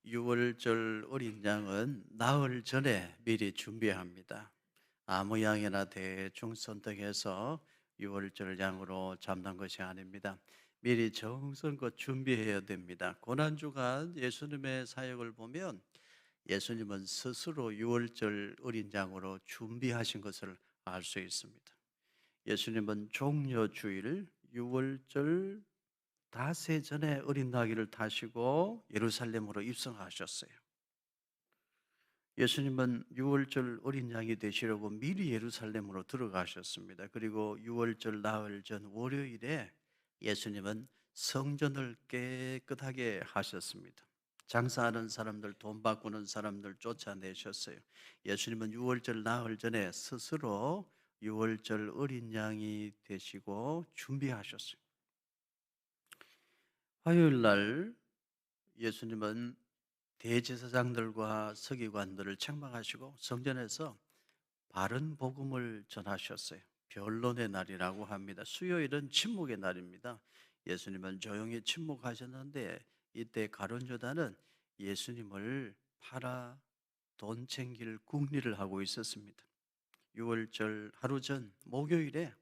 유월절 어린 양은 나흘 전에 미리 준비합니다. 아무 양이나 대충 선택해서 유월절 양으로 잡는 것이 아닙니다. 미리 정성껏 준비해야 됩니다. 고난주간 예수님의 사역을 보면 예수님은 스스로 유월절 어린 양으로 준비하신 것을 알 수 있습니다. 예수님은 종려주일 유월절 닷새 전에 어린 나귀를 타시고 예루살렘으로 입성하셨어요. 예수님은 유월절 어린 양이 되시려고 미리 예루살렘으로 들어가셨습니다. 그리고 유월절 나흘 전 월요일에 예수님은 성전을 깨끗하게 하셨습니다. 장사하는 사람들, 돈 바꾸는 사람들 쫓아내셨어요. 예수님은 유월절 나흘 전에 스스로 유월절 어린 양이 되시고 준비하셨어요. 화요일 날 예수님은 대제사장들과 서기관들을 책망하시고 성전에서 바른 복음을 전하셨어요. 변론의 날이라고 합니다. 수요일은 침묵의 날입니다. 예수님은 조용히 침묵하셨는데 이때 가룟 유다는 예수님을 팔아 돈 챙길 궁리를 하고 있었습니다. 6월절 하루 전 목요일에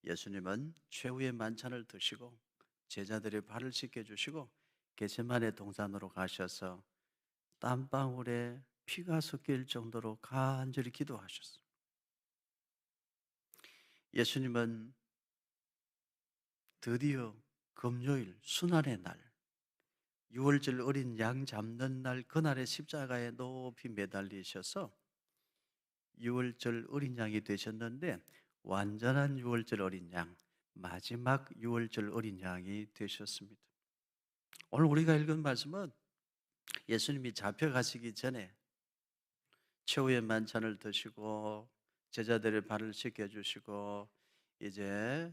예수님은 최후의 만찬을 드시고 제자들의 발을 씻겨주시고 겟세마네 동산으로 가셔서 땀방울에 피가 섞일 정도로 간절히 기도하셨어요. 예수님은 드디어 금요일 순환의 날, 6월절 어린 양 잡는 날 그날의 십자가에 높이 매달리셔서 6월절 어린 양이 되셨는데 완전한 6월절 어린 양, 마지막 6월절 어린 양이 되셨습니다. 오늘 우리가 읽은 말씀은 예수님이 잡혀가시기 전에 최후의 만찬을 드시고 제자들의 발을 씻겨주시고 이제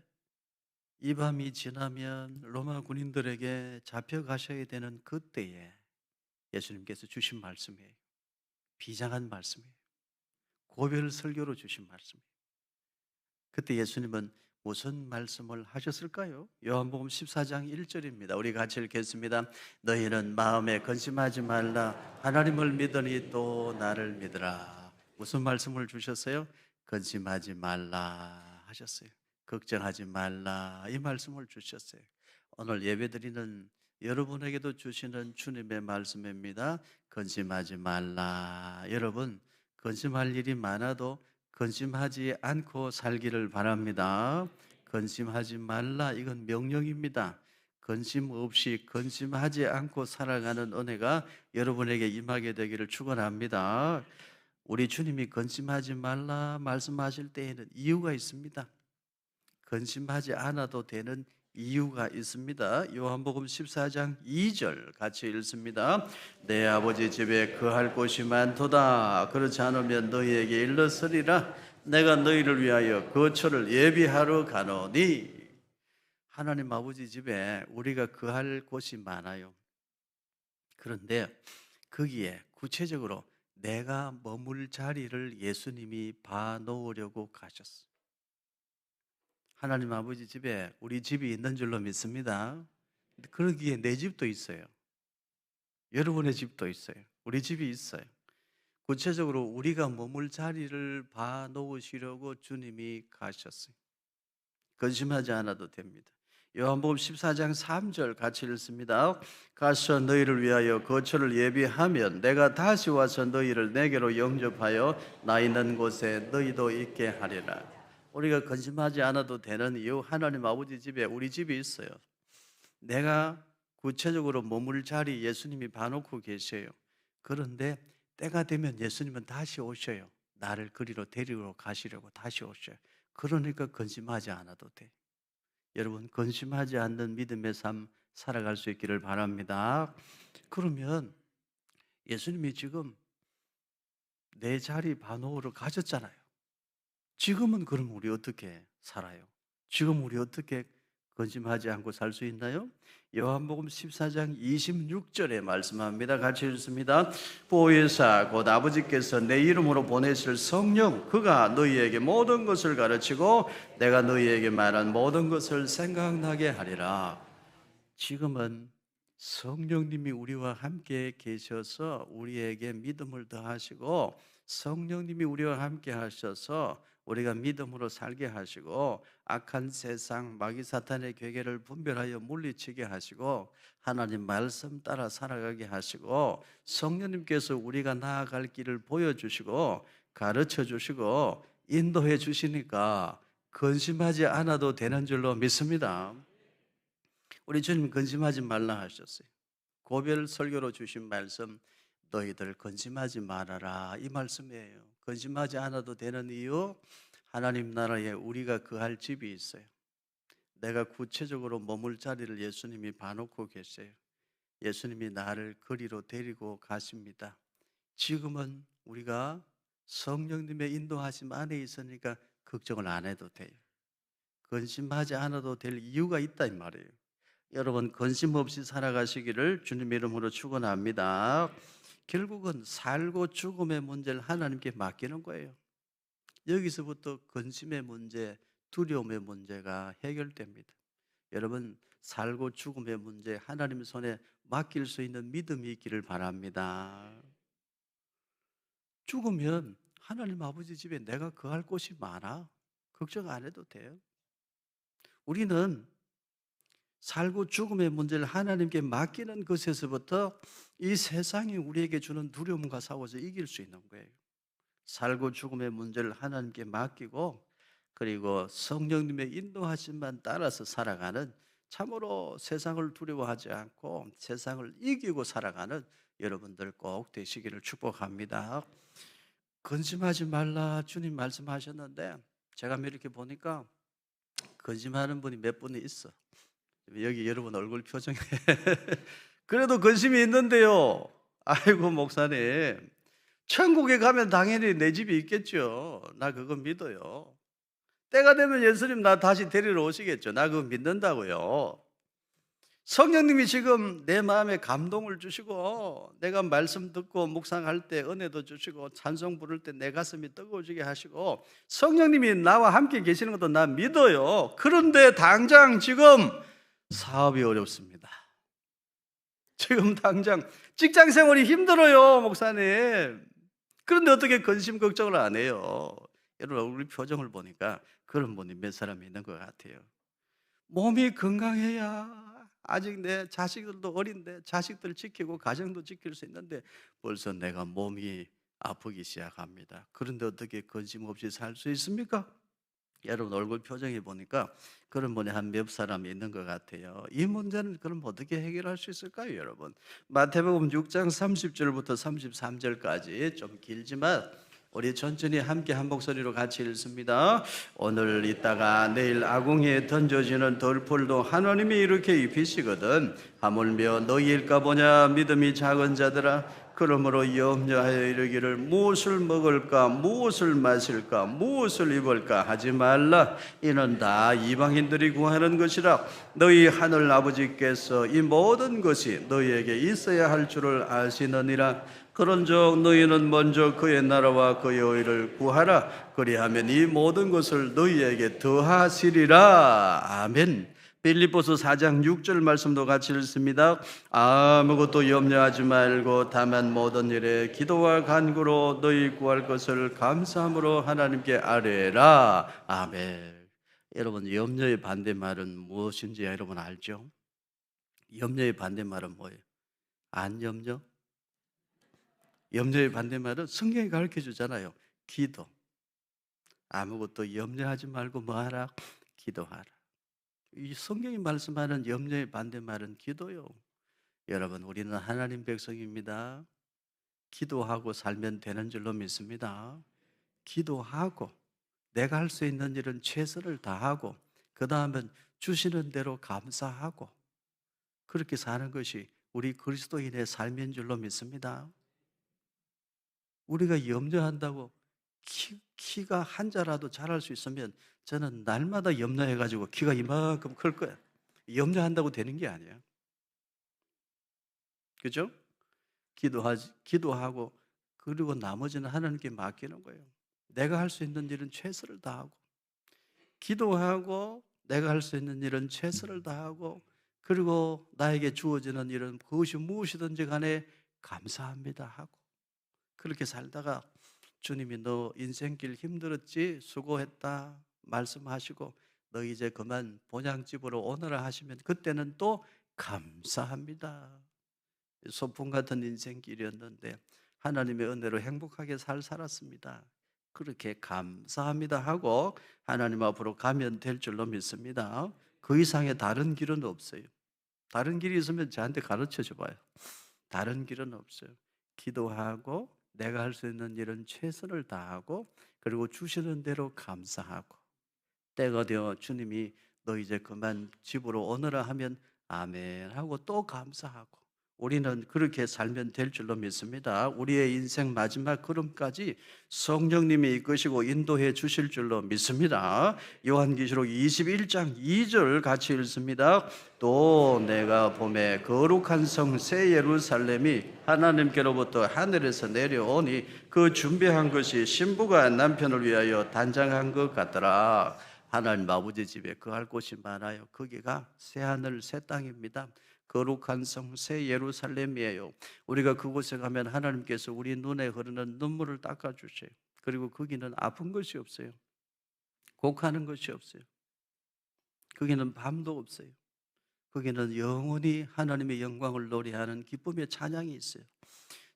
이 밤이 지나면 로마 군인들에게 잡혀가셔야 되는 그때에 예수님께서 주신 말씀이에요. 비장한 말씀이에요. 고별 설교로 주신 말씀이에요. 그때 예수님은 무슨 말씀을 하셨을까요? 요한복음 14장 1절입니다. 우리 같이 읽겠습니다. 너희는 마음에 근심하지 말라. 하나님을 믿으니 또 나를 믿으라. 무슨 말씀을 주셨어요? 근심하지 말라 하셨어요. 걱정하지 말라 이 말씀을 주셨어요. 오늘 예배드리는 여러분에게도 주시는 주님의 말씀입니다. 근심하지 말라. 여러분 근심할 일이 많아도 근심하지 않고 살기를 바랍니다. 근심하지 말라 이건 명령입니다. 근심 없이 근심하지 않고 살아가는 은혜가 여러분에게 임하게 되기를 축원합니다. 우리 주님이 근심하지 말라 말씀하실 때에는 이유가 있습니다. 근심하지 않아도 되는 이유가 있습니다. 요한복음 14장 2절 같이 읽습니다. 내 아버지 집에 거할 곳이 많도다. 그렇지 않으면 너희에게 일렀으리라. 내가 너희를 위하여 거처를 예비하러 가노니. 하나님 아버지 집에 우리가 거할 곳이 많아요. 그런데 거기에 구체적으로 내가 머물 자리를 예수님이 봐 놓으려고 가셨어요. 하나님 아버지 집에 우리 집이 있는 줄로 믿습니다. 그러기에 내 집도 있어요. 여러분의 집도 있어요. 우리 집이 있어요. 구체적으로 우리가 머물 자리를 봐 놓으시려고 주님이 가셨어요. 근심하지 않아도 됩니다. 요한복음 14장 3절 같이 읽습니다. 가서 너희를 위하여 거처를 예비하면 내가 다시 와서 너희를 내게로 영접하여 나 있는 곳에 너희도 있게 하리라. 우리가 근심하지 않아도 되는 이유, 하나님 아버지 집에 우리 집이 있어요. 내가 구체적으로 머물 자리 예수님이 봐놓고 계세요. 그런데 때가 되면 예수님은 다시 오셔요. 나를 그리로 데리러 가시려고 다시 오셔요. 그러니까 근심하지 않아도 돼. 여러분 근심하지 않는 믿음의 삶 살아갈 수 있기를 바랍니다. 그러면 예수님이 지금 내 자리 반호로 가셨잖아요. 지금은 그럼 우리 어떻게 살아요? 지금 우리 어떻게 근심하지 않고 살 수 있나요? 요한복음 14장 26절에 말씀합니다. 같이 읽습니다. 보혜사 곧 아버지께서 내 이름으로 보내실 성령 그가 너희에게 모든 것을 가르치고 내가 너희에게 말한 모든 것을 생각나게 하리라. 지금은 성령님이 우리와 함께 계셔서 우리에게 믿음을 더하시고, 성령님이 우리와 함께 하셔서 우리가 믿음으로 살게 하시고, 악한 세상 마귀 사탄의 괴계를 분별하여 물리치게 하시고, 하나님 말씀 따라 살아가게 하시고, 성령님께서 우리가 나아갈 길을 보여주시고 가르쳐 주시고 인도해 주시니까 근심하지 않아도 되는 줄로 믿습니다. 우리 주님 근심하지 말라 하셨어요. 고별 설교로 주신 말씀, 너희들 근심하지 말아라, 이 말씀이에요. 근심하지 않아도 되는 이유, 하나님 나라에 우리가 거할 집이 있어요. 내가 구체적으로 머물 자리를 예수님이 봐놓고 계세요. 예수님이 나를 거리로 데리고 가십니다. 지금은 우리가 성령님의 인도하심 안에 있으니까 걱정을 안 해도 돼요. 근심하지 않아도 될 이유가 있다 이 말이에요. 여러분 근심 없이 살아가시기를 주님의 이름으로 축원합니다. 결국은 살고 죽음의 문제를 하나님께 맡기는 거예요. 여기서부터 근심의 문제, 두려움의 문제가 해결됩니다. 여러분 살고 죽음의 문제 하나님 손에 맡길 수 있는 믿음이 있기를 바랍니다. 죽으면 하나님 아버지 집에 내가 거할 곳이 많아. 걱정 안 해도 돼요. 우리는 살고 죽음의 문제를 하나님께 맡기는 것에서부터 이 세상이 우리에게 주는 두려움과 싸워서 이길 수 있는 거예요. 살고 죽음의 문제를 하나님께 맡기고, 그리고 성령님의 인도하심만 따라서 살아가는, 참으로 세상을 두려워하지 않고 세상을 이기고 살아가는 여러분들 꼭 되시기를 축복합니다. 근심하지 말라 주님 말씀하셨는데, 제가 이렇게 보니까 근심하는 분이 몇 분이 있어. 여기 여러분 얼굴 표정에 그래도 근심이 있는데요. 아이고 목사님, 천국에 가면 당연히 내 집이 있겠죠. 나 그거 믿어요. 때가 되면 예수님 나 다시 데리러 오시겠죠. 나 그거 믿는다고요. 성령님이 지금 내 마음에 감동을 주시고, 내가 말씀 듣고 묵상할 때 은혜도 주시고, 찬송 부를 때 내 가슴이 뜨거워지게 하시고, 성령님이 나와 함께 계시는 것도 나 믿어요. 그런데 당장 지금 사업이 어렵습니다. 지금 당장 직장 생활이 힘들어요, 목사님. 그런데 어떻게 근심 걱정을 안 해요? 여러분 얼굴 표정을 보니까 그런 분이 몇 사람이 있는 것 같아요. 몸이 건강해야, 아직 내 자식들도 어린데 자식들 지키고 가정도 지킬 수 있는데 벌써 내가 몸이 아프기 시작합니다. 그런데 어떻게 근심 없이 살 수 있습니까? 여러분 얼굴 표정이 보니까 그런 분이 한 몇 사람이 있는 것 같아요. 이 문제는 그럼 어떻게 해결할 수 있을까요, 여러분? 마태복음 6장 30절부터 33절까지 좀 길지만 우리 천천히 함께 한 목소리로 같이 읽습니다. 오늘 있다가 내일 아궁이에 던져지는 돌풀도 하나님이 이렇게 입히시거든 하물며 너희일까 보냐 믿음이 작은 자들아. 그러므로 염려하여 이르기를 무엇을 먹을까 무엇을 마실까 무엇을 입을까 하지 말라. 이는 다 이방인들이 구하는 것이라. 너희 하늘 아버지께서 이 모든 것이 너희에게 있어야 할 줄을 아시느니라. 그런즉 너희는 먼저 그의 나라와 그의 의를 구하라. 그리하면 이 모든 것을 너희에게 더하시리라. 아멘. 빌립보서 4장 6절 말씀도 같이 읽습니다. 아무것도 염려하지 말고 다만 모든 일에 기도와 간구로 너희 구할 것을 감사함으로 하나님께 아뢰라. 아멘. 여러분 염려의 반대말은 무엇인지 여러분 알죠? 염려의 반대말은 뭐예요? 안 염려? 염려의 반대말은 성경이 가르쳐 주잖아요. 기도. 아무것도 염려하지 말고 뭐하라? 기도하라. 이 성경이 말씀하는 염려의 반대말은 기도요. 여러분 우리는 하나님 백성입니다. 기도하고 살면 되는 줄로 믿습니다. 기도하고 내가 할 수 있는 일은 최선을 다하고 그 다음은 주시는 대로 감사하고 그렇게 사는 것이 우리 그리스도인의 삶인 줄로 믿습니다. 우리가 염려한다고 키가 한 자라도 자랄 수 있으면 저는 날마다 염려해가지고 키가 이만큼 클 거야. 염려한다고 되는 게 아니야. 그죠? 기도하고 그리고 나머지는 하나님께 맡기는 거예요. 내가 할 수 있는 일은 최선을 다하고 기도하고 내가 할 수 있는 일은 최선을 다하고 그리고 나에게 주어지는 일은 그것이 무엇이든지 간에 감사합니다 하고 그렇게 살다가 주님이 너 인생길 힘들었지? 수고했다 말씀하시고 너 이제 그만 본향집으로 오너라 하시면 그때는 또 감사합니다. 소풍 같은 인생길이었는데 하나님의 은혜로 행복하게 살았습니다. 그렇게 감사합니다 하고 하나님 앞으로 가면 될 줄로 믿습니다. 그 이상의 다른 길은 없어요. 다른 길이 있으면 저한테 가르쳐 줘봐요. 다른 길은 없어요. 기도하고 내가 할 수 있는 일은 최선을 다하고 그리고 주시는 대로 감사하고 때가 되어 주님이 너 이제 그만 집으로 오너라 하면 아멘 하고 또 감사하고 우리는 그렇게 살면 될 줄로 믿습니다. 우리의 인생 마지막 걸음까지 성령님이 이끄시고 인도해 주실 줄로 믿습니다. 요한계시록 21장 2절 같이 읽습니다. 또 내가 봄에 거룩한 성 새 예루살렘이 하나님께로부터 하늘에서 내려오니 그 준비한 것이 신부가 남편을 위하여 단장한 것 같더라. 하나님 아버지 집에 거할 곳이 많아요. 거기가 새하늘 새 땅입니다. 거룩한 성 새 예루살렘이에요. 우리가 그곳에 가면 하나님께서 우리 눈에 흐르는 눈물을 닦아주세요. 그리고 거기는 아픈 것이 없어요. 곡하는 것이 없어요. 거기는 밤도 없어요. 거기는 영원히 하나님의 영광을 노래하는 기쁨의 찬양이 있어요.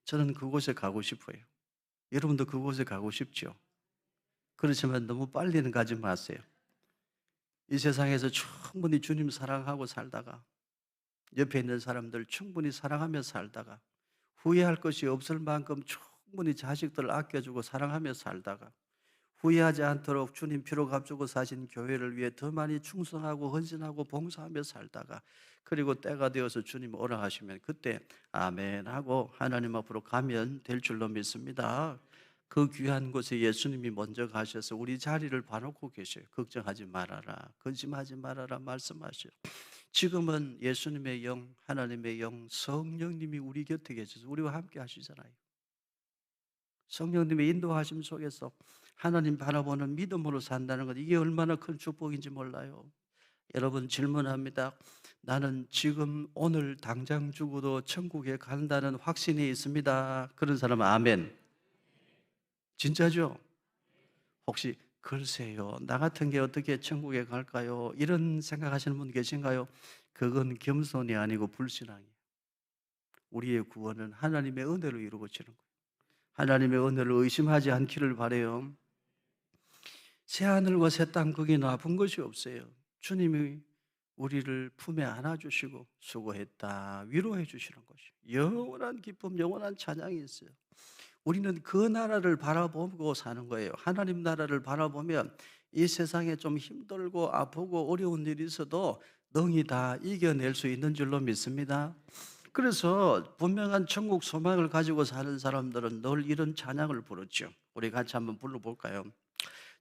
저는 그곳에 가고 싶어요. 여러분도 그곳에 가고 싶죠? 그렇지만 너무 빨리는 가지 마세요. 이 세상에서 충분히 주님 사랑하고 살다가 옆에 있는 사람들 충분히 사랑하며 살다가 후회할 것이 없을 만큼 충분히 자식들 아껴주고 사랑하며 살다가 후회하지 않도록 주님 피로 값주고 사신 교회를 위해 더 많이 충성하고 헌신하고 봉사하며 살다가 그리고 때가 되어서 주님 오라 하시면 그때 아멘 하고 하나님 앞으로 가면 될 줄로 믿습니다. 그 귀한 곳에 예수님이 먼저 가셔서 우리 자리를 봐놓고 계셔요. 걱정하지 말아라, 근심하지 말아라 말씀하셔요. 지금은 예수님의 영, 하나님의 영, 성령님이 우리 곁에 계셔서 우리와 함께 하시잖아요. 성령님의 인도하심 속에서 하나님 바라보는 믿음으로 산다는 것, 이게 얼마나 큰 축복인지 몰라요. 여러분 질문합니다. 나는 지금 오늘 당장 죽어도 천국에 간다는 확신이 있습니다. 그런 사람은 아멘. 진짜죠? 혹시 글쎄요, 나 같은 게 어떻게 천국에 갈까요? 이런 생각하시는 분 계신가요? 그건 겸손이 아니고 불신앙이에요. 우리의 구원은 하나님의 은혜로 이루어지는 거예요. 하나님의 은혜를 의심하지 않기를 바라요. 새하늘과 새 땅 거기 나쁜 것이 없어요. 주님이 우리를 품에 안아주시고 수고했다 위로해 주시는 것이 영원한 기쁨, 영원한 찬양이 있어요. 우리는 그 나라를 바라보고 사는 거예요. 하나님 나라를 바라보면 이 세상에 좀 힘들고 아프고 어려운 일이 있어도 능히 다 이겨낼 수 있는 줄로 믿습니다. 그래서 분명한 천국 소망을 가지고 사는 사람들은 늘 이런 찬양을 부르죠. 우리 같이 한번 불러볼까요?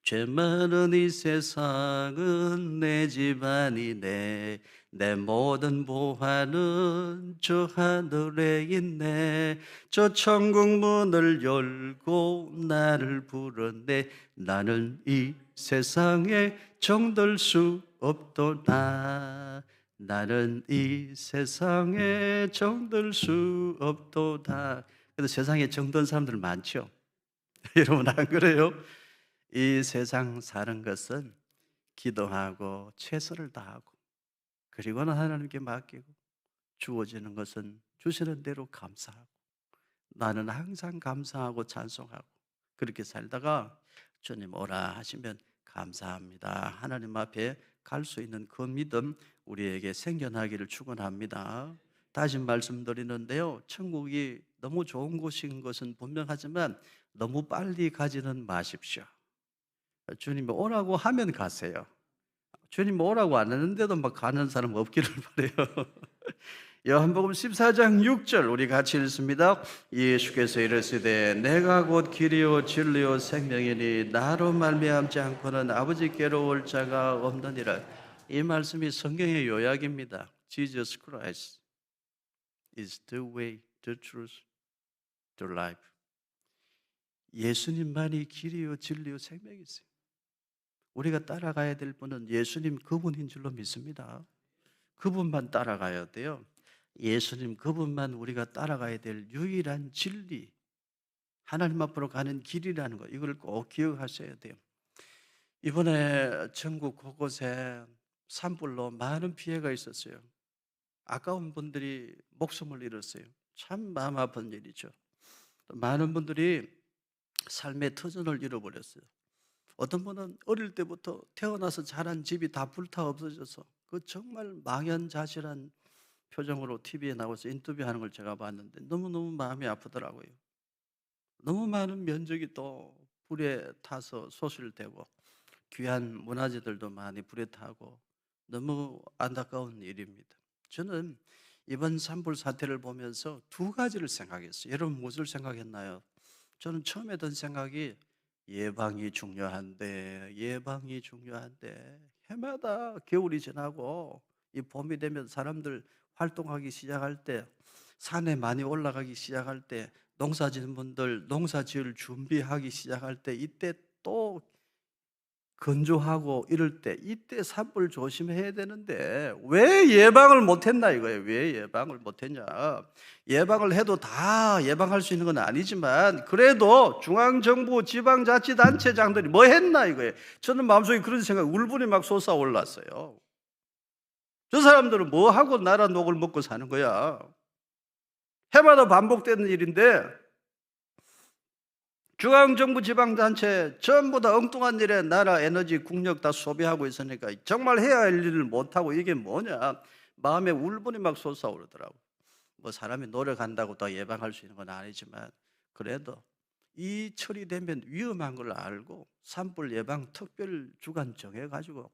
죄 많은 이 세상은 내 집안이네, 내 모든 보화는 저 하늘에 있네, 저 천국 문을 열고 나를 부르네, 나는 이 세상에 정들 수 없도다, 나는 이 세상에 정들 수 없도다. 그래도 세상에 정든 사람들 많죠? 여러분 안 그래요? 이 세상 사는 것은 기도하고 최선을 다하고 그리고는 하나님께 맡기고 주어지는 것은 주시는 대로 감사하고 나는 항상 감사하고 찬송하고 그렇게 살다가 주님 오라 하시면 감사합니다. 하나님 앞에 갈 수 있는 그 믿음 우리에게 생겨나기를 축원합니다. 다시 말씀드리는데요. 천국이 너무 좋은 곳인 것은 분명하지만 너무 빨리 가지는 마십시오. 주님이 오라고 하면 가세요. 주님 오라고 안 하는데도 막 가는 사람 없기를 바라요. 요한복음 14장 6절 우리 같이 읽습니다. 예수께서 이르시되 내가 곧 길이요 진리요 생명이니 나로 말미암지 않고는 아버지께로 올 자가 없느니라. 이 말씀이 성경의 요약입니다. Jesus Christ is the way, the truth, the life. 예수님만이 길이요 진리요 생명이세요. 우리가 따라가야 될 분은 예수님 그분인 줄로 믿습니다. 그분만 따라가야 돼요. 예수님 그분만 우리가 따라가야 될 유일한 진리, 하나님 앞으로 가는 길이라는 거, 이걸 꼭 기억하셔야 돼요. 이번에 전국 곳곳에 산불로 많은 피해가 있었어요. 아까운 분들이 목숨을 잃었어요. 참 마음 아픈 일이죠. 또 많은 분들이 삶의 터전을 잃어버렸어요. 어떤 분은 어릴 때부터 태어나서 자란 집이 다 불타 없어져서 그 정말 망연자실한 표정으로 TV에 나와서 인터뷰하는 걸 제가 봤는데 너무너무 마음이 아프더라고요. 너무 많은 면적이 또 불에 타서 소실되고 귀한 문화재들도 많이 불에 타고 너무 안타까운 일입니다. 저는 이번 산불 사태를 보면서 두 가지를 생각했어요. 여러분 무엇을 생각했나요? 저는 처음에 든 생각이 예방이 중요한데, 예방이 중요한데, 해마다 겨울이 지나고 이 봄이 되면 사람들 활동하기 시작할 때, 산에 많이 올라가기 시작할 때, 농사 짓는 분들 농사 지을 준비하기 시작할 때, 이때 또 건조하고 이럴 때 이때 산불 조심해야 되는데 왜 예방을 못했나 이거예요. 왜 예방을 못했냐. 예방을 해도 다 예방할 수 있는 건 아니지만 그래도 중앙정부 지방자치단체장들이 뭐 했나 이거예요. 저는 마음속에 그런 생각, 울분이 막 솟아올랐어요. 저 사람들은 뭐 하고 나라 녹을 먹고 사는 거야. 해마다 반복되는 일인데 중앙정부 지방단체 전부 다 엉뚱한 일에 나라 에너지 국력 다 소비하고 있으니까 정말 해야 할 일을 못하고 이게 뭐냐, 마음에 울분이 막 솟아오르더라고. 뭐 사람이 노력한다고 다 예방할 수 있는 건 아니지만 그래도 이 처리되면 위험한 걸 알고 산불 예방 특별 주간 정해가지고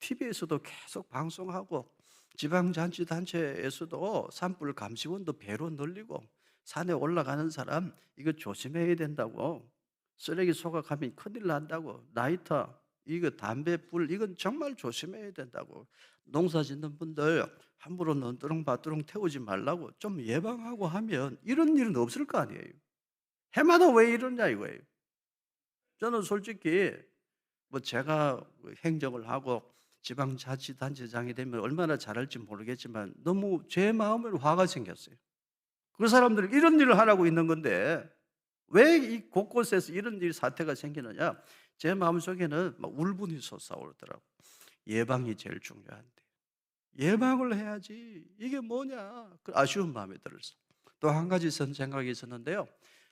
TV에서도 계속 방송하고 지방자치단체에서도 산불 감시원도 배로 늘리고 산에 올라가는 사람 이거 조심해야 된다고, 쓰레기 소각하면 큰일 난다고, 라이터 이거 담배 불 이건 정말 조심해야 된다고, 농사 짓는 분들 함부로 너뚜렁바뚜렁 태우지 말라고 좀 예방하고 하면 이런 일은 없을 거 아니에요. 해마다 왜 이러냐 이거예요. 저는 솔직히 뭐 제가 행정을 하고 지방자치단체장이 되면 얼마나 잘할지 모르겠지만 너무 제 마음에 화가 생겼어요. 그 사람들이 이런 일을 하라고 있는 건데 왜 이 곳곳에서 이런 일 사태가 생기느냐. 제 마음속에는 막 울분이 솟아오르더라고요. 예방이 제일 중요한데 예방을 해야지 이게 뭐냐, 그 아쉬운 마음이 들었어요. 또 한 가지 생각이 있었는데요.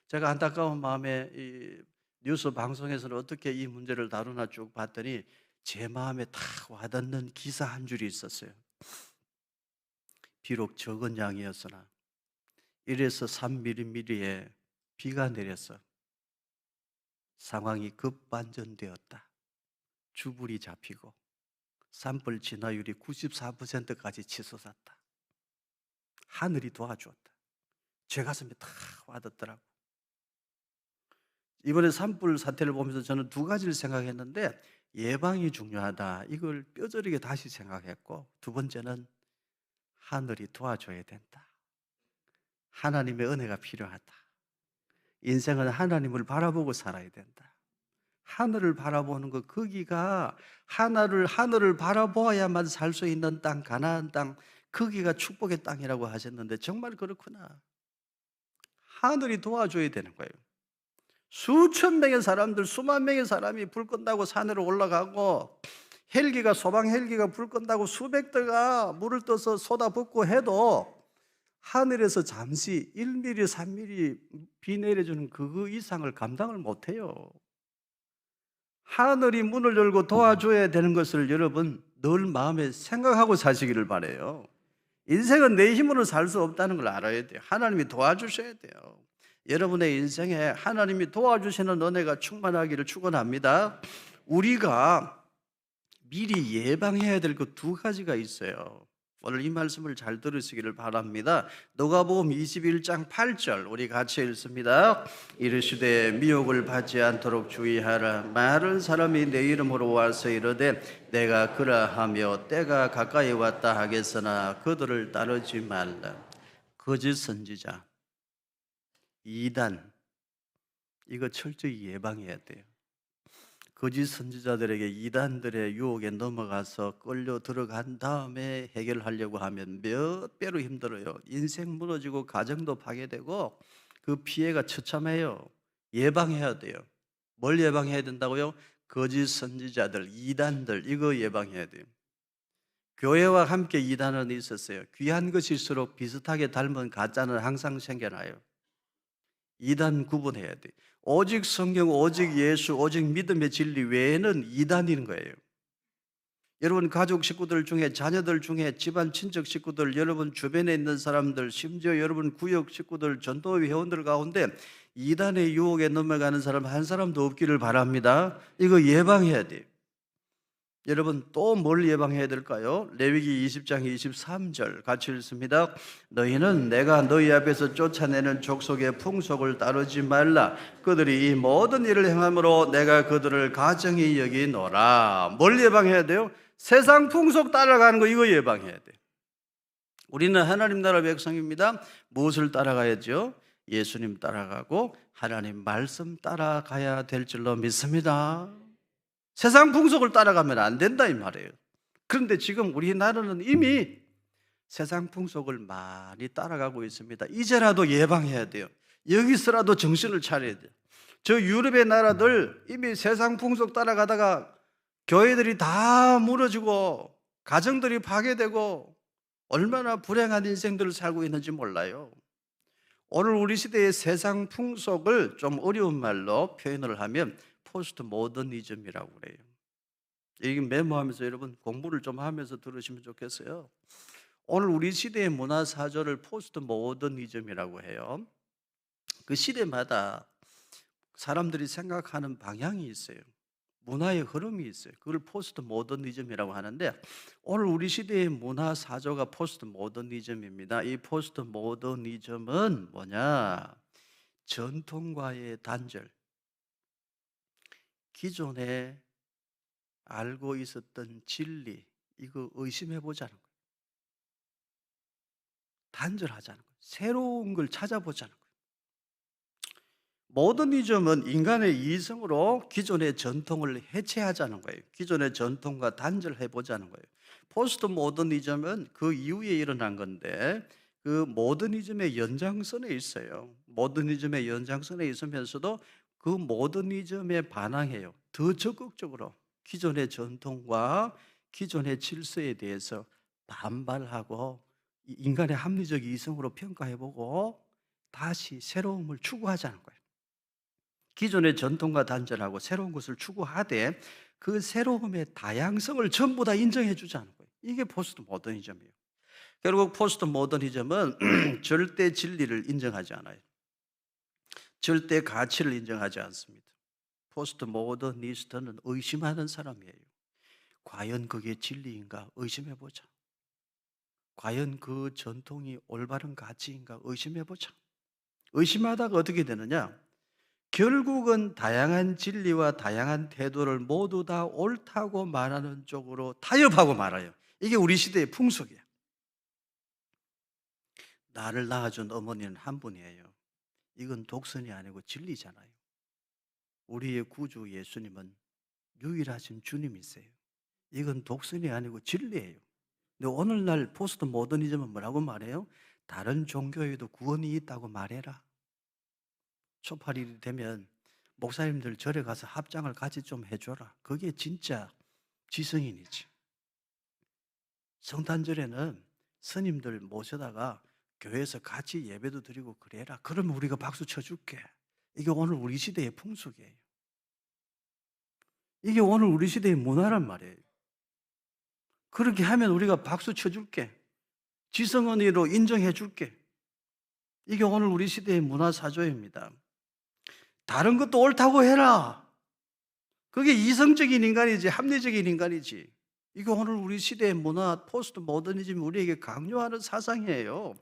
제가 안타까운 마음에 이 뉴스 방송에서는 어떻게 이 문제를 다루나 쭉 봤더니 제 마음에 탁 와닿는 기사 한 줄이 있었어요. 비록 적은 양이었으나 1에서 3mm의 비가 내려서 상황이 급반전되었다. 주불이 잡히고 산불 진화율이 94%까지 치솟았다. 하늘이 도와주었다. 제 가슴에 탁 와닿더라고. 이번에 산불 사태를 보면서 저는 두 가지를 생각했는데 예방이 중요하다. 이걸 뼈저리게 다시 생각했고, 두 번째는 하늘이 도와줘야 된다. 하나님의 은혜가 필요하다. 인생은 하나님을 바라보고 살아야 된다. 하늘을 바라보는 것, 거기가 하늘을 바라보아야만 살 수 있는 땅, 가나안 땅, 거기가 축복의 땅이라고 하셨는데 정말 그렇구나. 하늘이 도와줘야 되는 거예요. 수천 명의 사람들, 수만 명의 사람이 불 끈다고 산으로 올라가고 헬기가, 소방 헬기가 불 끈다고 수백 대가 물을 떠서 쏟아붓고 해도 하늘에서 잠시 1mm, 3mm 비 내려주는 그 이상을 감당을 못해요. 하늘이 문을 열고 도와줘야 되는 것을 여러분 늘 마음에 생각하고 사시기를 바라요. 인생은 내 힘으로 살 수 없다는 걸 알아야 돼요. 하나님이 도와주셔야 돼요. 여러분의 인생에 하나님이 도와주시는 은혜가 충만하기를 축원합니다. 우리가 미리 예방해야 될 것 두 가지가 있어요. 오늘 이 말씀을 잘 들으시기를 바랍니다. 누가복음 21장 8절 우리 같이 읽습니다. 이르시되 미혹을 받지 않도록 주의하라. 많은 사람이 내 이름으로 와서 이르되 내가 그라하며 때가 가까이 왔다 하겠으나 그들을 따르지 말라. 거짓 선지자, 이단, 이거 철저히 예방해야 돼요. 거짓 선지자들에게 이단들의 유혹에 넘어가서 끌려 들어간 다음에 해결하려고 하면 몇 배로 힘들어요. 인생 무너지고 가정도 파괴되고 그 피해가 처참해요. 예방해야 돼요. 뭘 예방해야 된다고요? 거짓 선지자들, 이단들, 이거 예방해야 돼요. 교회와 함께 이단은 있었어요. 귀한 것일수록 비슷하게 닮은 가짜는 항상 생겨나요. 이단 구분해야 돼. 오직 성경, 오직 예수, 오직 믿음의 진리 외에는 이단인 거예요. 여러분 가족 식구들 중에, 자녀들 중에, 집안 친척 식구들, 여러분 주변에 있는 사람들, 심지어 여러분 구역 식구들, 전도 회원들 가운데 이단의 유혹에 넘어가는 사람 한 사람도 없기를 바랍니다. 이거 예방해야 돼요. 여러분 또 뭘 예방해야 될까요? 레위기 20장 23절 같이 읽습니다. 너희는 내가 너희 앞에서 쫓아내는 족속의 풍속을 따르지 말라. 그들이 이 모든 일을 행함으로 내가 그들을 가증히 여기노라. 뭘 예방해야 돼요? 세상 풍속 따라가는 거, 이거 예방해야 돼요. 우리는 하나님 나라 백성입니다. 무엇을 따라가야죠? 예수님 따라가고 하나님 말씀 따라가야 될 줄로 믿습니다. 세상 풍속을 따라가면 안 된다 이 말이에요. 그런데 지금 우리나라는 이미 세상 풍속을 많이 따라가고 있습니다. 이제라도 예방해야 돼요. 여기서라도 정신을 차려야 돼요. 저 유럽의 나라들 이미 세상 풍속 따라가다가 교회들이 다 무너지고 가정들이 파괴되고 얼마나 불행한 인생들을 살고 있는지 몰라요. 오늘 우리 시대의 세상 풍속을 좀 어려운 말로 표현을 하면 포스트 모더니즘이라고 그래요. 이게 메모하면서 여러분 공부를 좀 하면서 들으시면 좋겠어요. 오늘 우리 시대의 문화 사조를 포스트 모더니즘이라고 해요. 그 시대마다 사람들이 생각하는 방향이 있어요. 문화의 흐름이 있어요. 그걸 포스트 모더니즘이라고 하는데 오늘 우리 시대의 문화 사조가 포스트 모더니즘입니다. 이 포스트 모더니즘은 뭐냐? 전통과의 단절. 기존에 알고 있었던 진리, 이거 의심해 보자는 거예요. 단절하자는 거예요. 새로운 걸 찾아보자는 거예요. 모더니즘은 인간의 이성으로 기존의 전통을 해체하자는 거예요. 기존의 전통과 단절해 보자는 거예요. 포스트 모더니즘은 그 이후에 일어난 건데 그 모더니즘의 연장선에 있어요. 모더니즘의 연장선에 있으면서도 그 모더니즘에 반항해요. 더 적극적으로 기존의 전통과 기존의 질서에 대해서 반발하고 인간의 합리적 이성으로 평가해보고 다시 새로움을 추구하자는 거예요. 기존의 전통과 단절하고 새로운 것을 추구하되 그 새로움의 다양성을 전부 다 인정해 주자는 거예요. 이게 포스트 모더니즘이에요. 결국 포스트 모더니즘은 절대 진리를 인정하지 않아요. 절대 가치를 인정하지 않습니다. 포스트 모더니스트는 의심하는 사람이에요. 과연 그게 진리인가 의심해보자. 과연 그 전통이 올바른 가치인가 의심해보자. 의심하다가 어떻게 되느냐? 결국은 다양한 진리와 다양한 태도를 모두 다 옳다고 말하는 쪽으로 타협하고 말아요. 이게 우리 시대의 풍속이에요. 나를 낳아준 어머니는 한 분이에요. 이건 독선이 아니고 진리잖아요. 우리의 구주 예수님은 유일하신 주님이세요. 이건 독선이 아니고 진리예요. 근데 오늘날 포스트 모더니즘은 뭐라고 말해요? 다른 종교에도 구원이 있다고 말해라. 초파일이 되면 목사님들 절에 가서 합장을 같이 좀 해줘라. 그게 진짜 지성인이지. 성탄절에는 스님들 모셔다가 교회에서 같이 예배도 드리고 그래라. 그러면 우리가 박수 쳐줄게. 이게 오늘 우리 시대의 풍속이에요. 이게 오늘 우리 시대의 문화란 말이에요. 그렇게 하면 우리가 박수 쳐줄게. 지성언니로 인정해줄게. 이게 오늘 우리 시대의 문화 사조입니다. 다른 것도 옳다고 해라. 그게 이성적인 인간이지 합리적인 인간이지. 이거 오늘 우리 시대의 문화 포스트 모더니즘이 우리에게 강요하는 사상이에요.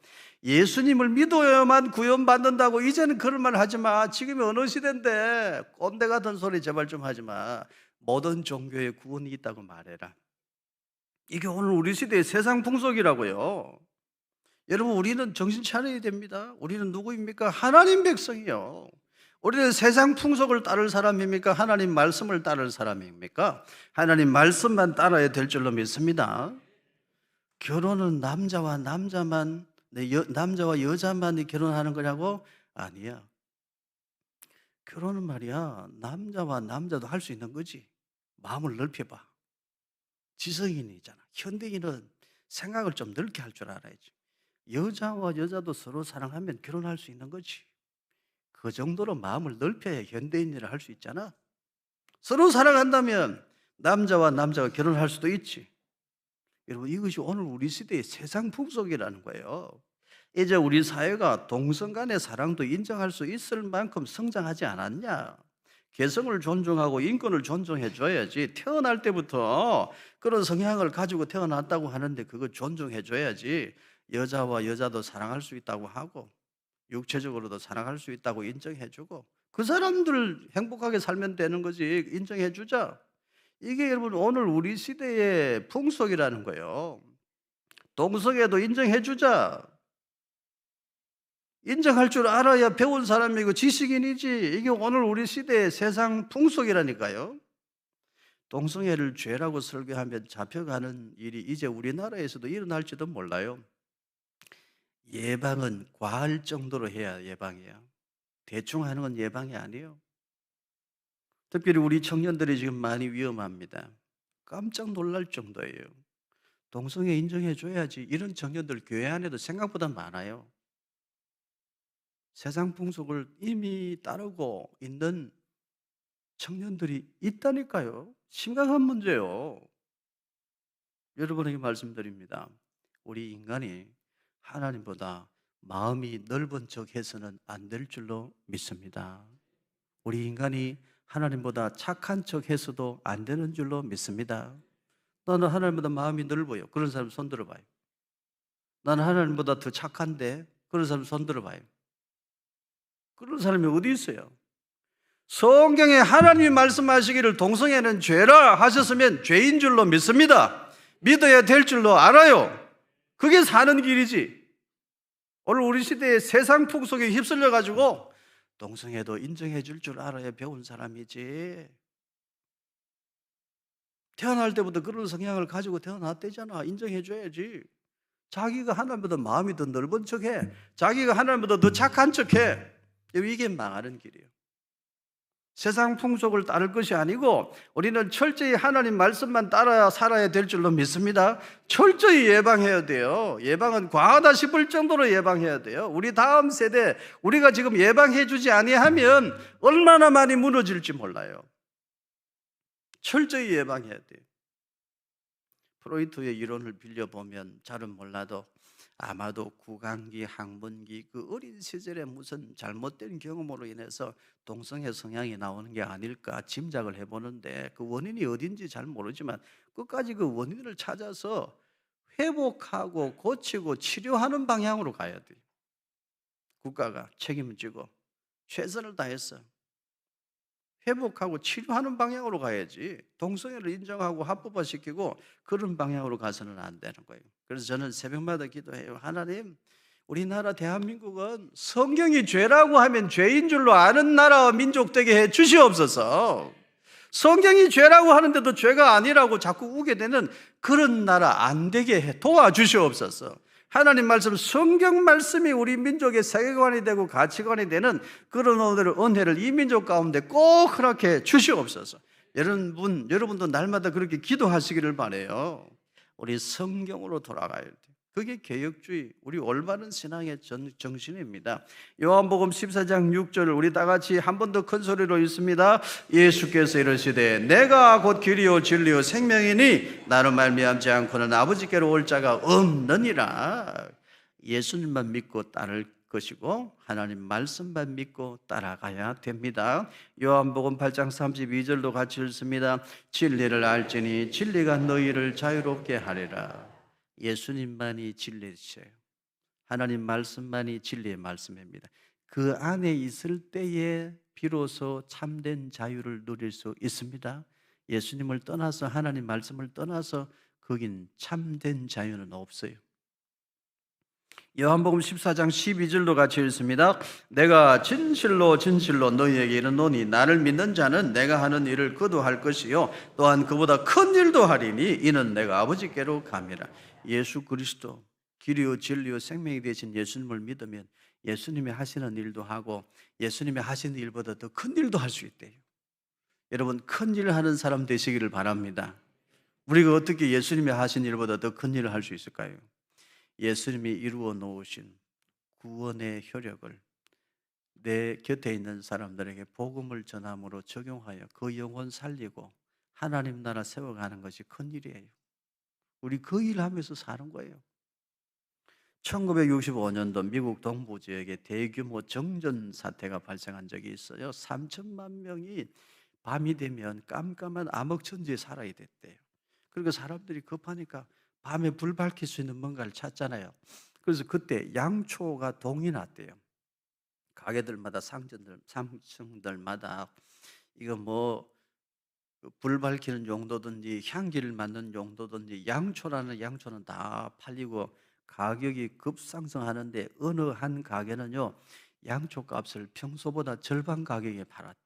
예수님을 믿어야만 구원받는다고 이제는 그런 말 하지 마. 지금이 어느 시대인데 꼰대 같은 소리 제발 좀 하지 마. 모든 종교에 구원이 있다고 말해라. 이게 오늘 우리 시대의 세상 풍속이라고요. 여러분 우리는 정신 차려야 됩니다. 우리는 누구입니까? 하나님 백성이요. 우리는 세상 풍속을 따를 사람입니까? 하나님 말씀을 따를 사람입니까? 하나님 말씀만 따라야 될 줄로 믿습니다. 결혼은 남자와 남자만, 남자와 여자만이 결혼하는 거냐고? 아니야. 결혼은 말이야, 남자와 남자도 할 수 있는 거지. 마음을 넓혀봐. 지성인이잖아. 현대인은 생각을 좀 넓게 할 줄 알아야지. 여자와 여자도 서로 사랑하면 결혼할 수 있는 거지. 그 정도로 마음을 넓혀야 현대인이라 할 수 있잖아. 서로 사랑한다면 남자와 남자가 결혼할 수도 있지. 여러분, 이것이 오늘 우리 시대의 세상 풍속이라는 거예요. 이제 우리 사회가 동성 간의 사랑도 인정할 수 있을 만큼 성장하지 않았냐? 개성을 존중하고 인권을 존중해 줘야지. 태어날 때부터 그런 성향을 가지고 태어났다고 하는데 그거 존중해 줘야지. 여자와 여자도 사랑할 수 있다고 하고 육체적으로도 사랑할 수 있다고 인정해 주고 그 사람들 행복하게 살면 되는 거지. 인정해 주자. 이게 여러분 오늘 우리 시대의 풍속이라는 거예요. 동성애도 인정해 주자. 인정할 줄 알아야 배운 사람이고 지식인이지. 이게 오늘 우리 시대의 세상 풍속이라니까요. 동성애를 죄라고 설교하면 잡혀가는 일이 이제 우리나라에서도 일어날지도 몰라요. 예방은 과할 정도로 해야 예방이야. 대충 하는 건 예방이 아니에요. 특별히 우리 청년들이 지금 많이 위험합니다. 깜짝 놀랄 정도예요. 동성애 인정해 줘야지. 이런 청년들 교회 안에도 생각보다 많아요. 세상 풍속을 이미 따르고 있는 청년들이 있다니까요. 심각한 문제예요. 여러분에게 말씀드립니다. 우리 인간이 하나님보다 마음이 넓은 척 해서는 안 될 줄로 믿습니다. 우리 인간이 하나님보다 착한 척 해서도 안 되는 줄로 믿습니다. 나는 하나님보다 마음이 넓어요. 그런 사람 손 들어봐요. 나는 하나님보다 더 착한데 그런 사람 손 들어봐요. 그런 사람이 어디 있어요? 성경에 하나님이 말씀하시기를 동성애는 죄라 하셨으면 죄인 줄로 믿습니다. 믿어야 될 줄로 알아요. 그게 사는 길이지. 오늘 우리 시대의 세상 풍속에 휩쓸려 가지고 동성애도 인정해 줄 줄 알아야 배운 사람이지. 태어날 때부터 그런 성향을 가지고 태어났대잖아. 인정해 줘야지. 자기가 하나님보다 마음이 더 넓은 척해. 자기가 하나님보다 더 착한 척해. 이게 망하는 길이에요. 세상 풍속을 따를 것이 아니고 우리는 철저히 하나님 말씀만 따라 살아야 될 줄로 믿습니다. 철저히 예방해야 돼요. 예방은 과하다 싶을 정도로 예방해야 돼요. 우리 다음 세대, 우리가 지금 예방해 주지 아니하면 얼마나 많이 무너질지 몰라요. 철저히 예방해야 돼요. 프로이트의 이론을 빌려보면 잘은 몰라도 아마도 구강기, 항문기 그 어린 시절에 무슨 잘못된 경험으로 인해서 동성애 성향이 나오는 게 아닐까 짐작을 해보는데 그 원인이 어딘지 잘 모르지만 끝까지 그 원인을 찾아서 회복하고 고치고 치료하는 방향으로 가야 돼요. 국가가 책임지고 최선을 다해서 회복하고 치료하는 방향으로 가야지 동성애를 인정하고 합법화시키고 그런 방향으로 가서는 안 되는 거예요. 그래서 저는 새벽마다 기도해요. 하나님, 우리나라 대한민국은 성경이 죄라고 하면 죄인 줄로 아는 나라와 민족 되게 해 주시옵소서. 성경이 죄라고 하는데도 죄가 아니라고 자꾸 우게 되는 그런 나라 안 되게 해 도와주시옵소서. 하나님 말씀, 성경 말씀이 우리 민족의 세계관이 되고 가치관이 되는 그런 은혜를 이 민족 가운데 꼭 허락해 주시옵소서. 여러분도 날마다 그렇게 기도하시기를 바라요. 우리 성경으로 돌아가야 돼요. 그게 개혁주의, 우리 올바른 신앙의 정신입니다. 요한복음 14장 6절을 우리 다 같이 한 번 더 큰 소리로 읽습니다. 예수께서 이르시되 내가 곧 길이요 진리요 생명이니 나로 말미암지 않고는 아버지께로 올 자가 없느니라. 예수님만 믿고 따를 것이고 하나님 말씀만 믿고 따라가야 됩니다. 요한복음 8장 32절도 같이 읽습니다. 진리를 알지니 진리가 너희를 자유롭게 하리라. 예수님만이 진리이세요. 하나님 말씀만이 진리의 말씀입니다. 그 안에 있을 때에 비로소 참된 자유를 누릴 수 있습니다. 예수님을 떠나서 하나님 말씀을 떠나서 거긴 참된 자유는 없어요. 요한복음 14장 12절도 같이 읽습니다. 내가 진실로 진실로 너희에게 이르노니 나를 믿는 자는 내가 하는 일을 그도 할 것이요 또한 그보다 큰 일도 하리니 이는 내가 아버지께로 감이라. 예수 그리스도 길이요 진리요 생명이 되신 예수님을 믿으면 예수님이 하시는 일도 하고 예수님이 하시는 일보다 더 큰 일도 할 수 있대요. 여러분 큰 일을 하는 사람 되시기를 바랍니다. 우리가 어떻게 예수님이 하신 일보다 더 큰 일을 할 수 있을까요? 예수님이 이루어 놓으신 구원의 효력을 내 곁에 있는 사람들에게 복음을 전함으로 적용하여 그 영혼 살리고 하나님 나라 세워가는 것이 큰 일이에요. 우리 그 일하면서 사는 거예요. 1965년도 미국 동부 지역에 대규모 정전 사태가 발생한 적이 있어요. 3천만 명이 밤이 되면 깜깜한 암흑천지에 살아야 됐대요. 그리고 사람들이 급하니까 밤에 불 밝힐 수 있는 뭔가를 찾잖아요. 그래서 그때 양초가 동이 났대요. 가게들마다 상층들마다 이거 뭐 불 밝히는 용도든지 향기를 맡는 용도든지 양초라는 양초는 다 팔리고 가격이 급상승하는데 어느 한 가게는요 양초 값을 평소보다 절반 가격에 팔았대.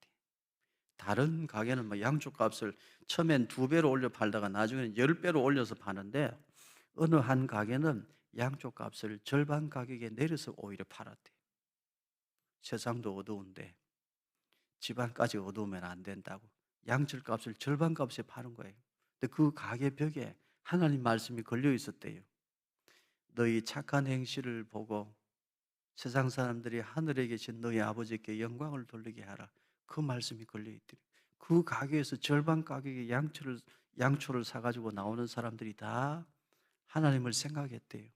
다른 가게는 뭐 양초 값을 처음엔 2배로 올려 팔다가 나중에는 10배로 올려서 파는데 어느 한 가게는 양초 값을 절반 가격에 내려서 오히려 팔았대. 세상도 어두운데 집안까지 어두우면 안 된다고 양철 값을 절반 값에 파는 거예요. 근데 그 가게 벽에 하나님 말씀이 걸려 있었대요. 너희 착한 행실을 보고 세상 사람들이 하늘에 계신 너희 아버지께 영광을 돌리게 하라. 그 말씀이 걸려 있더래요. 그 가게에서 절반 가격에 양초를 사가지고 나오는 사람들이 다 하나님을 생각했대요.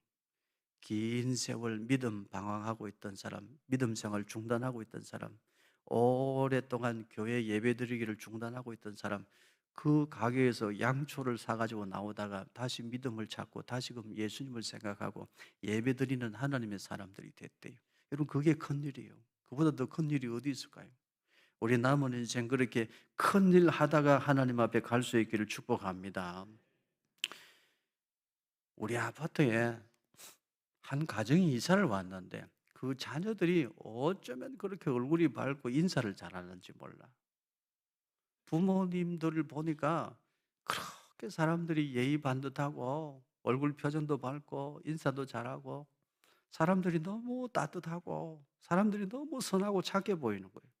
긴 세월 믿음 방황하고 있던 사람, 믿음 생활 중단하고 있던 사람, 오랫동안 교회 예배드리기를 중단하고 있던 사람, 그 가게에서 양초를 사가지고 나오다가 다시 믿음을 찾고 다시금 예수님을 생각하고 예배드리는 하나님의 사람들이 됐대요. 여러분 그게 큰일이에요. 그보다 더 큰 일이 어디 있을까요? 우리 남은 인생 그렇게 큰일 하다가 하나님 앞에 갈 수 있기를 축복합니다. 우리 아파트에 한 가정이 이사를 왔는데 그 자녀들이 어쩌면 그렇게 얼굴이 밝고 인사를 잘하는지 몰라. 부모님들을 보니까 그렇게 사람들이 예의 반듯하고 얼굴 표정도 밝고 인사도 잘하고 사람들이 너무 따뜻하고 사람들이 너무 선하고 착해 보이는 거예요.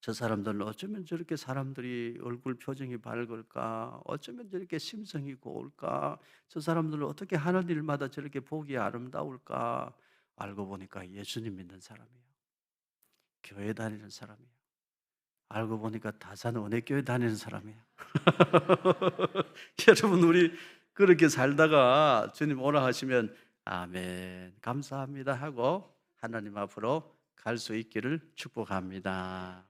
저 사람들은 어쩌면 저렇게 사람들이 얼굴 표정이 밝을까? 어쩌면 저렇게 심성이 고울까? 저 사람들은 어떻게 하는 일마다 저렇게 보기 아름다울까? 알고 보니까 예수님 믿는 사람이에요. 교회 다니는 사람이에요. 알고 보니까 다산 은혜교회 다니는 사람이에요. 여러분 우리 그렇게 살다가 주님 오라 하시면 아멘 감사합니다 하고 하나님 앞으로 갈 수 있기를 축복합니다.